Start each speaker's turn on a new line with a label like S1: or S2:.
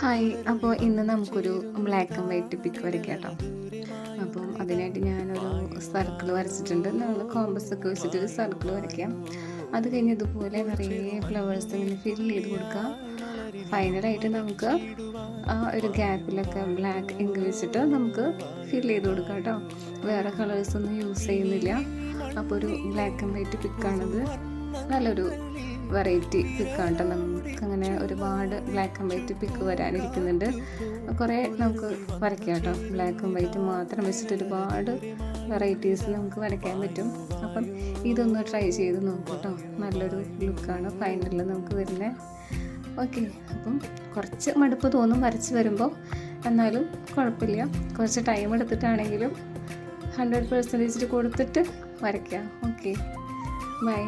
S1: Hi. അപ്പോൾ ഇന്ന് നമുക്കൊരു ബ്ലാക്ക് ആൻഡ് വൈറ്റ് പിക്ക് വരയ്ക്കാം കേട്ടോ. അപ്പം അതിനായിട്ട് ഞാനൊരു സർക്കിൾ വരച്ചിട്ടുണ്ട്. നമ്മൾ കോമ്പസ് ഒക്കെ വെച്ചിട്ടൊരു സർക്കിൾ വരയ്ക്കാം. അത് കഴിഞ്ഞ് ഇതുപോലെ നിറയെ ഫ്ലവേഴ്സ് ഇങ്ങനെ ഫില്ല് ചെയ്ത് കൊടുക്കാം. ഫൈനലായിട്ട് നമുക്ക് ആ ഒരു ഗ്യാപ്പിലൊക്കെ ബ്ലാക്ക് ഇങ്ക് വെച്ചിട്ട് നമുക്ക് ഫില്ല് ചെയ്ത് കൊടുക്കാം കേട്ടോ. വേറെ കളേഴ്സൊന്നും യൂസ് ചെയ്യുന്നില്ല. അപ്പോൾ ഒരു ബ്ലാക്ക് ആൻഡ് വൈറ്റ് പിക്കാണത്. നല്ലൊരു വെറൈറ്റി പിക്കാണ് കേട്ടോ. നമുക്കങ്ങനെ ഒരുപാട് ബ്ലാക്ക് ആൻഡ് വൈറ്റ് പിക്ക് വരാനിരിക്കുന്നുണ്ട്. കുറേ നമുക്ക് വരയ്ക്കാം കേട്ടോ. ബ്ലാക്ക് ആൻഡ് വൈറ്റ് മാത്രം വെച്ചിട്ട് ഒരുപാട് വെറൈറ്റീസ് നമുക്ക് വരയ്ക്കാൻ പറ്റും. അപ്പം ഇതൊന്ന് ട്രൈ ചെയ്ത് നോക്കൂ കേട്ടോ. നല്ലൊരു ലുക്കാണ് ഫൈനലിൽ നമുക്ക് വരുന്നത്. ഓക്കെ, അപ്പം കുറച്ച് മടുപ്പ് തോന്നും വരച്ച് വരുമ്പോൾ, എന്നാലും കുഴപ്പമില്ല. കുറച്ച് ടൈം എടുത്തിട്ടാണെങ്കിലും 100% കൊടുത്തിട്ട് വരയ്ക്കാം. Okay, by.